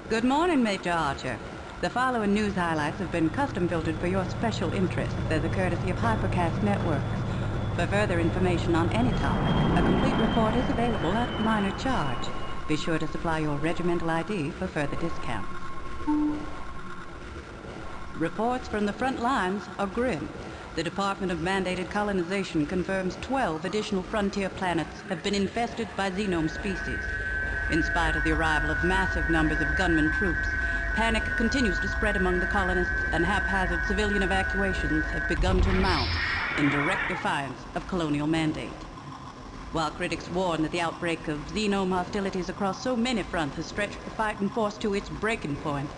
Good morning, Major Archer. The following news highlights have been custom filtered for your special interest. They're the courtesy of Hypercast Networks. For further information on any topic, a complete report is available at minor charge. Be sure to supply your regimental ID for further discounts. Reports from the front lines are grim. The Department of Mandated Colonization confirms 12 additional frontier planets have been infested by xenome species. In spite of the arrival of massive numbers of gunman troops, panic continues to spread among the colonists, and haphazard civilian evacuations have begun to mount in direct defiance of colonial mandate. While critics warn that the outbreak of xenome hostilities across so many fronts has stretched the fighting force to its breaking point,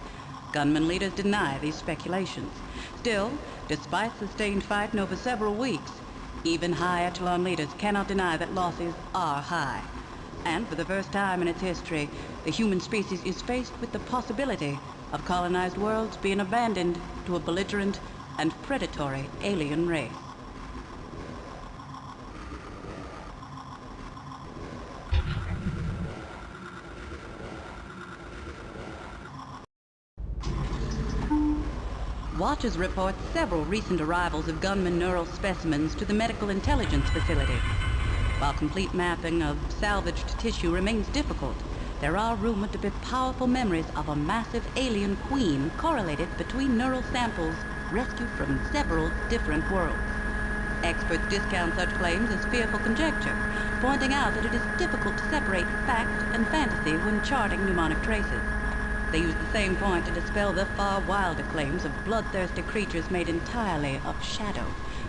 gunman leaders deny these speculations. Still, despite sustained fighting over several weeks, even high echelon leaders cannot deny that losses are high. And for the first time in its history, the human species is faced with the possibility of colonized worlds being abandoned to a belligerent and predatory alien race. Watchers report several recent arrivals of gunman neural specimens to the Medical Intelligence Facility. While complete mapping of salvaged tissue remains difficult, there are rumored to be powerful memories of a massive alien queen correlated between neural samples rescued from several different worlds. Experts discount such claims as fearful conjecture, pointing out that it is difficult to separate fact and fantasy when charting mnemonic traces. They use the same point to dispel the far wilder claims of bloodthirsty creatures made entirely of shadow,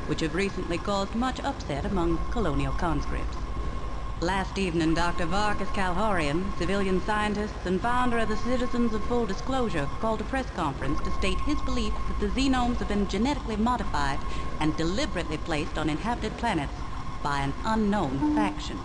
which have recently caused much upset among colonial conscripts. Last evening, Dr. Varkas Kalhorian, civilian scientist and founder of the Citizens of Full Disclosure, called a press conference to state his belief that the xenomes have been genetically modified and deliberately placed on inhabited planets by an unknown faction.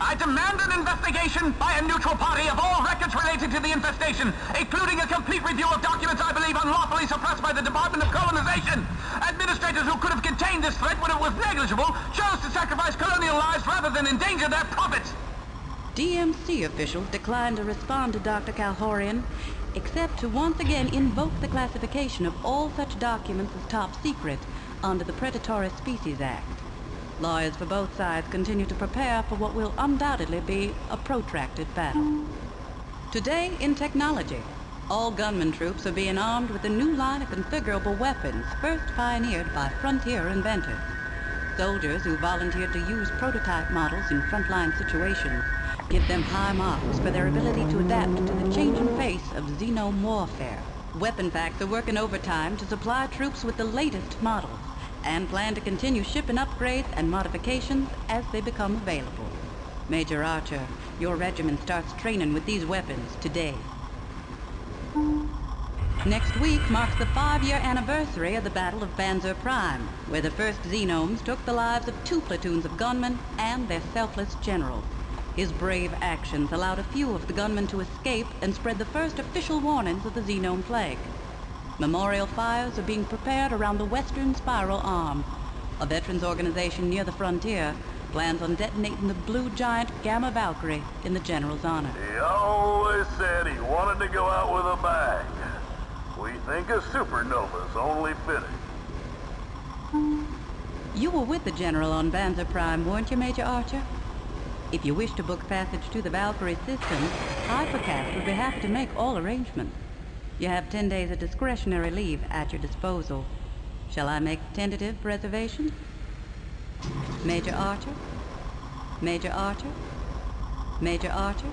I demand an investigation by a neutral party of all records related to the infestation, including a complete review of documents I believe unlawfully suppressed by the Department of Colonization. Administrators who could have contained this threat when it was negligible chose to sacrifice colonial lives rather than endanger their profits. DMC officials declined to respond to Dr. Kalhorian, except to once again invoke the classification of all such documents as top secret under the Predatory Species Act. Lawyers for both sides continue to prepare for what will undoubtedly be a protracted battle. Today, in technology, all gunman troops are being armed with a new line of configurable weapons first pioneered by frontier inventors. Soldiers who volunteered to use prototype models in frontline situations give them high marks for their ability to adapt to the changing face of xenome warfare. Weapon Facts are working overtime to supply troops with the latest models, and plan to continue shipping upgrades and modifications as they become available. Major Archer, your regiment starts training with these weapons today. Next week marks the 5-year anniversary of the Battle of Banzer Prime, where the first xenomes took the lives of 2 platoons of gunmen and their selfless general. His brave actions allowed a few of the gunmen to escape and spread the first official warnings of the xenome plague. Memorial fires are being prepared around the Western Spiral Arm. A veterans organization near the frontier plans on detonating the blue giant Gamma Valkyrie in the general's honor. He always said he wanted to go out with a bang. We think a supernova's only fitting. You were with the general on Banzer Prime, weren't you, Major Archer? If you wish to book passage to the Valkyrie system, Hypercast would be happy to make all arrangements. You have 10 days of discretionary leave at your disposal. Shall I make tentative reservations? Major Archer? Major Archer? Major Archer?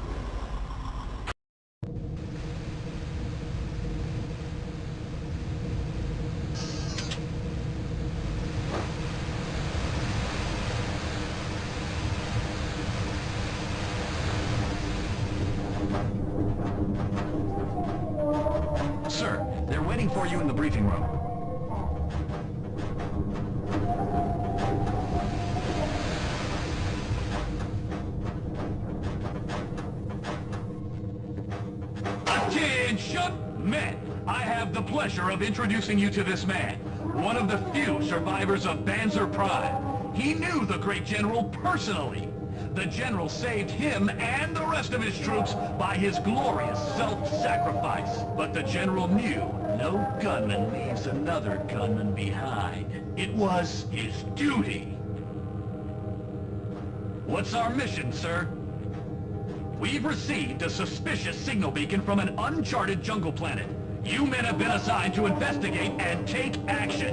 Sir, they're waiting for you in the briefing room. Attention, men! I have the pleasure of introducing you to this man, one of the few survivors of Banzer Prime. He knew the great general personally. The general saved him and the rest of his troops by his glorious self-sacrifice. But the general knew no gunman leaves another gunman behind. It was his duty. What's our mission, sir? We've received a suspicious signal beacon from an uncharted jungle planet. You men have been assigned to investigate and take action.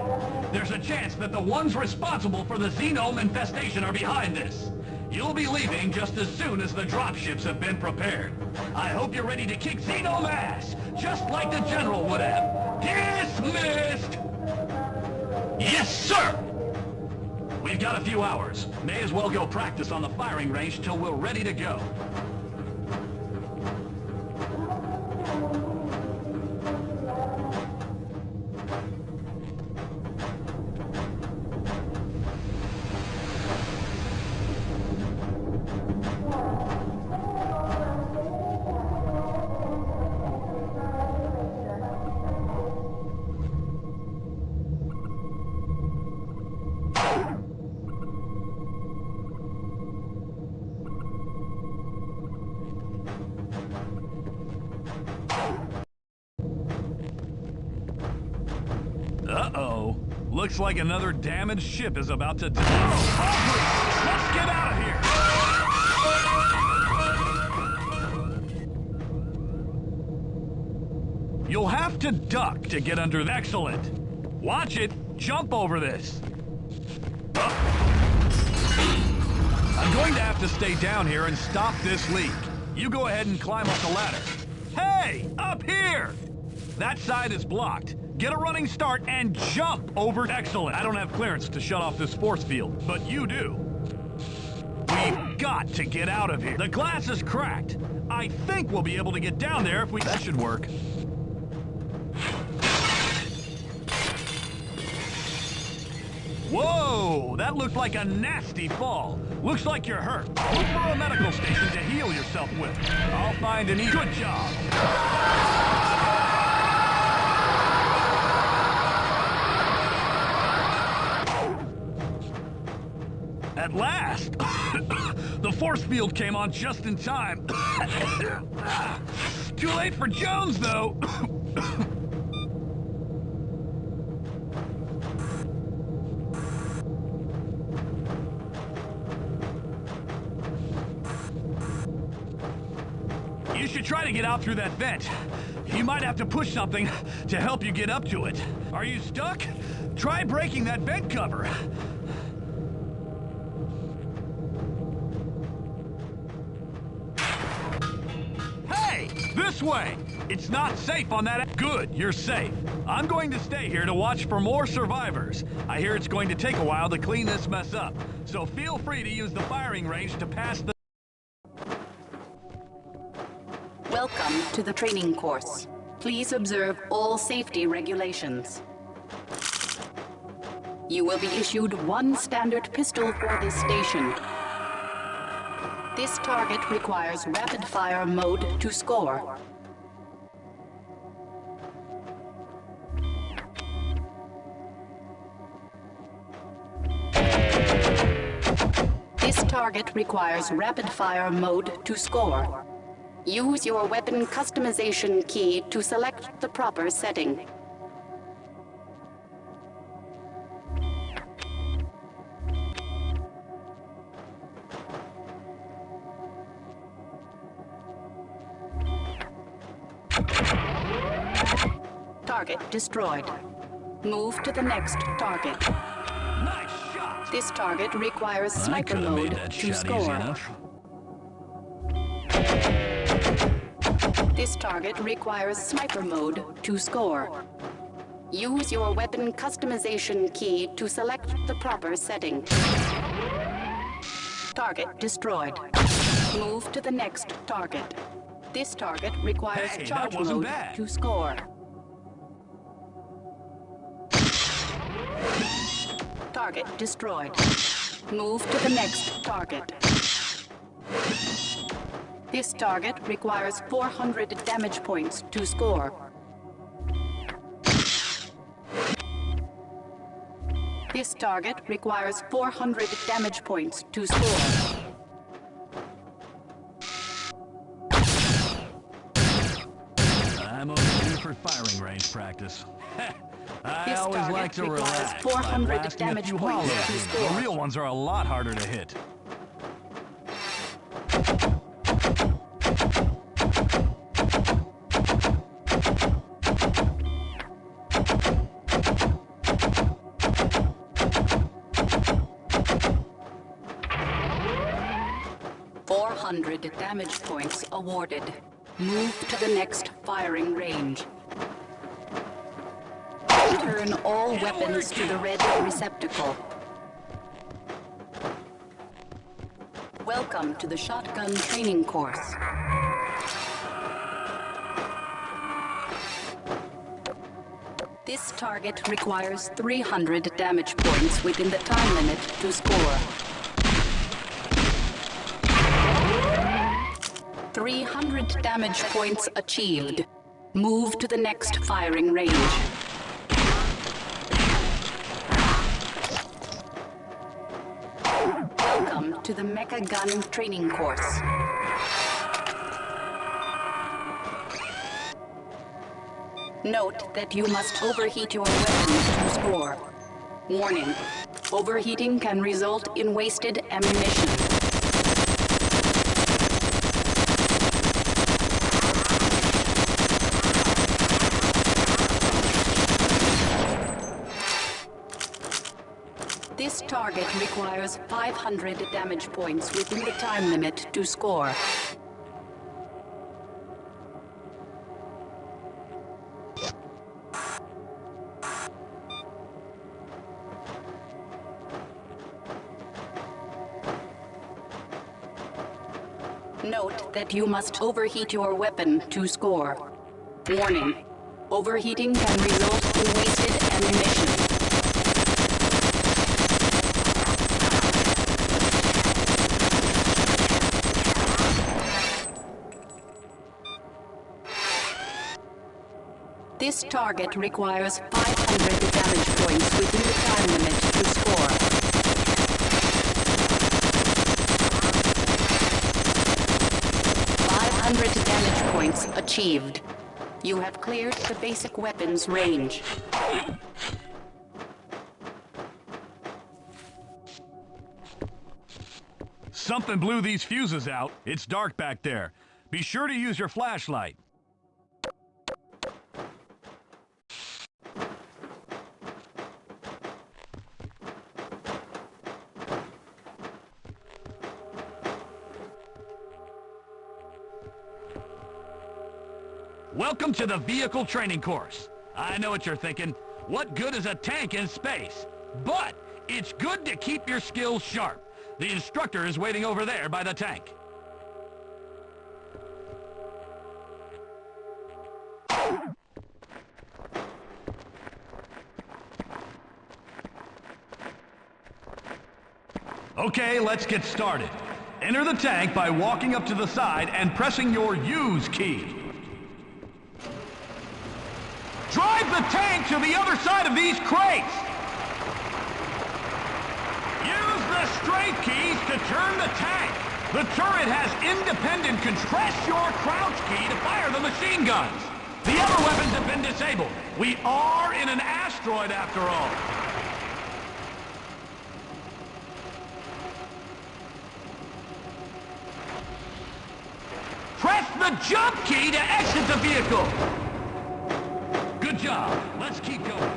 There's a chance that the ones responsible for the xenome infestation are behind this. You'll be leaving just as soon as the dropships have been prepared. I hope you're ready to kick xenome ass, just like the general would have. Dismissed! Yes, sir! We've got a few hours. May as well go practice on the firing range till we're ready to go. Uh-oh. Looks like another damaged ship is about to... Oh, let's get out of here! You'll have to duck to get under the... Excellent. Watch it. Jump over this. I'm going to have to stay down here and stop this leak. You go ahead and climb up the ladder. Hey! Up here! That side is blocked. Get a running start and jump over. Excellent. I don't have clearance to shut off this force field, but you do. We've got to get out of here. The glass is cracked. I think we'll be able to get down there if we... That should work. Whoa! That looked like a nasty fall. Looks like you're hurt. Look for a medical station to heal yourself with. I'll find an... Good job. At last! The force field came on just in time. Too late for Jones, though. You should try to get out through that vent. You might have to push something to help you get up to it. Are you stuck? Try breaking that vent cover. This way! It's not safe on that... Good, you're safe. I'm going to stay here to watch for more survivors. I hear it's going to take a while to clean this mess up, so feel free to use the firing range to pass the... Welcome to the training course. Please observe all safety regulations. You will be issued one standard pistol for this station. This target requires rapid-fire mode to score. This target requires rapid-fire mode to score. Use your weapon customization key to select the proper setting. Target destroyed. Move to the next target. Nice shot! This target requires sniper mode to score. This target requires sniper mode to score. Use your weapon customization key to select the proper setting. Target destroyed. Move to the next target. This target requires charge mode to score. Target destroyed. Move to the next target. This target requires 400 damage points to score. This target requires 400 damage points to score. for firing range practice. I This always like to target requires relax 400 by blasting a damage few points hollows. to The score. real ones are a lot harder to hit. Damage points awarded. Move to the next firing range. Turn all weapons to the red receptacle. Welcome to the shotgun training course. This target requires 300 damage points within the time limit to score. 300 damage points achieved. Move to the next firing range. Welcome to the Mecha Gun Training Course. Note that you must overheat your weapons to score. Warning: overheating can result in wasted ammunition. This target requires 500 damage points within the time limit to score. Note that you must overheat your weapon to score. Warning: overheating can result in wasted ammunition. This target requires 500 damage points within the time limit to score. Damage points achieved. You have cleared the basic weapons range. Something blew these fuses out. It's dark back there. Be sure to use your flashlight. Welcome to the vehicle training course. I know what you're thinking. What good is a tank in space? But it's good to keep your skills sharp. The instructor is waiting over there by the tank. Okay, let's get started. Enter the tank by walking up to the side and pressing your use key. Drive the tank to the other side of these crates! Use the straight keys to turn the tank. The turret has independent control. Press your crouch key to fire the machine guns. The other weapons have been disabled. We are in an asteroid after all. Press the jump key to exit the vehicle. Good job. Let's keep going.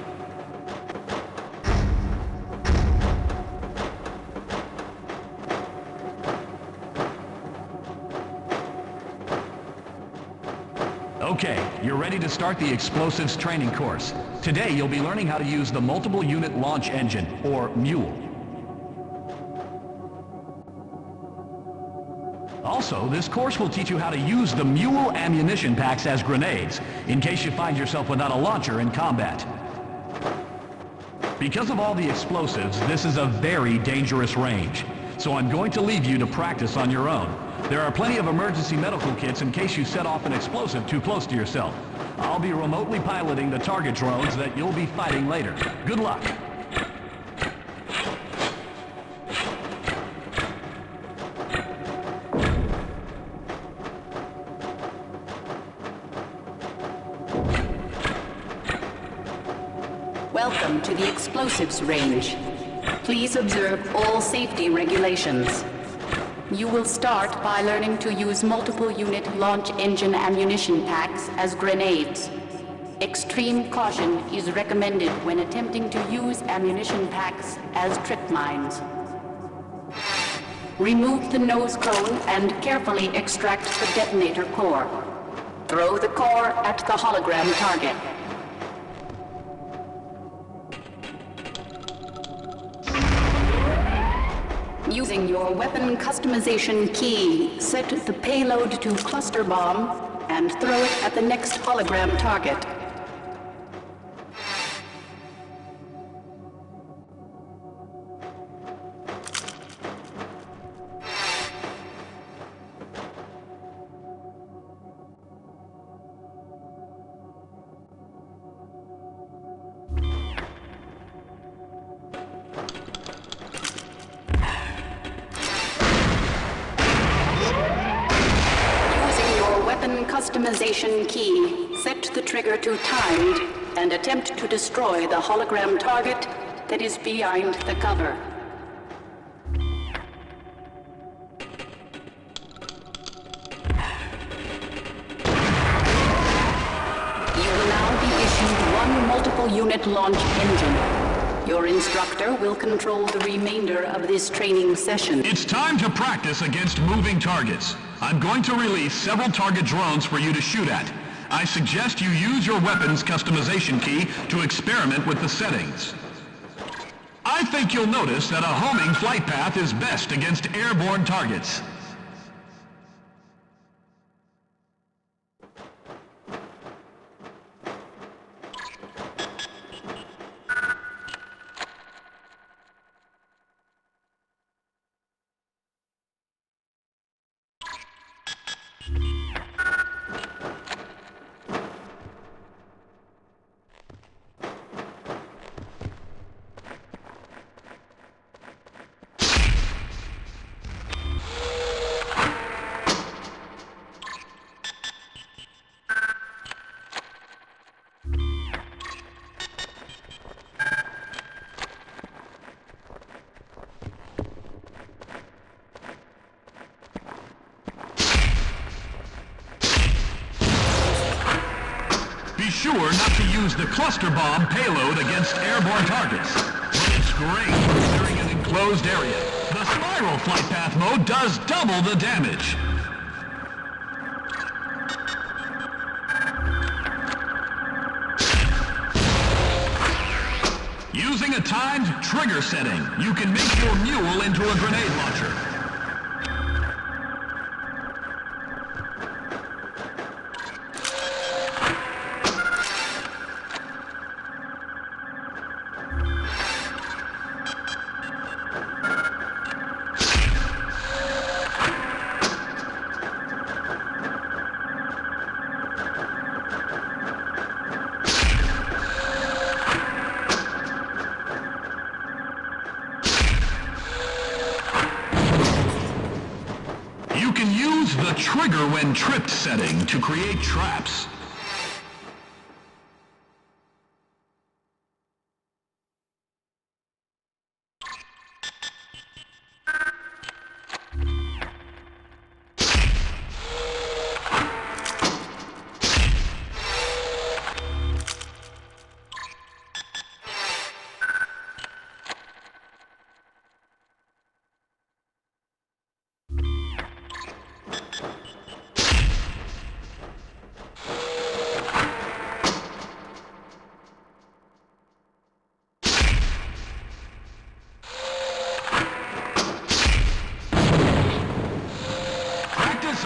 Okay, you're ready to start the explosives training course. Today you'll be learning how to use the multiple unit launch engine, or MULE. Also, this course will teach you how to use the MULE ammunition packs as grenades, in case you find yourself without a launcher in combat. Because of all the explosives, this is a very dangerous range, so I'm going to leave you to practice on your own. There are plenty of emergency medical kits in case you set off an explosive too close to yourself. I'll be remotely piloting the target drones that you'll be fighting later. Good luck! Welcome to the explosives range. Please observe all safety regulations. You will start by learning to use multiple unit launch engine ammunition packs as grenades. Extreme caution is recommended when attempting to use ammunition packs as trip mines. Remove the nose cone and carefully extract the detonator core. Throw the core at the hologram target. Using your weapon customization key, set the payload to cluster bomb and throw it at the next hologram target. Customization key, set the trigger to timed and attempt to destroy the hologram target that is behind the cover. You will now be issued one multiple unit launch engine. Your instructor will control the remainder of this training session. It's time to practice against moving targets. I'm going to release several target drones for you to shoot at. I suggest you use your weapon's customization key to experiment with the settings. I think you'll notice that a homing flight path is best against airborne targets. Be sure not to use the cluster bomb payload against airborne targets. But it's great for clearing an enclosed area. The spiral flight path mode does double the damage. Using a timed trigger setting, you can make your mule into a grenade launcher. You can use the trigger when tripped setting to create traps.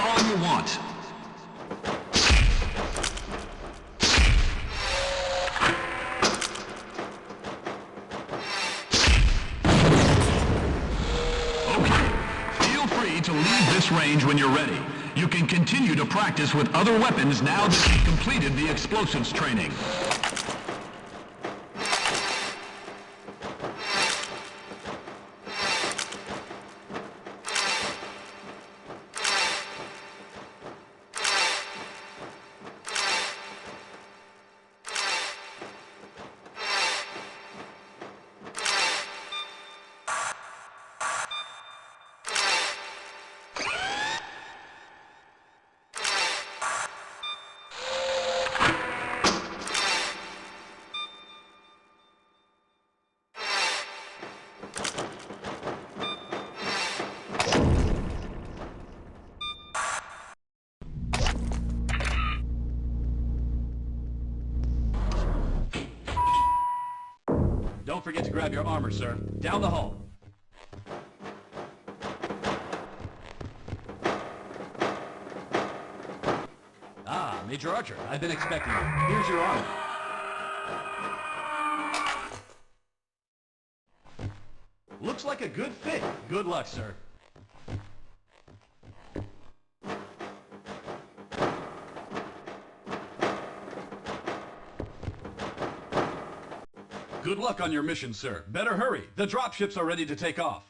All you want. Okay, feel free to leave this range when you're ready. You can continue to practice with other weapons now that you've completed the explosives training. don't forget to grab your armor, sir. Down the hall. Ah, Major Archer, I've been expecting you. Here's your armor. Looks like a good fit. Good luck, sir. Good luck on your mission, sir. Better hurry. The dropships are ready to take off.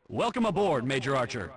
Welcome aboard, Major Archer.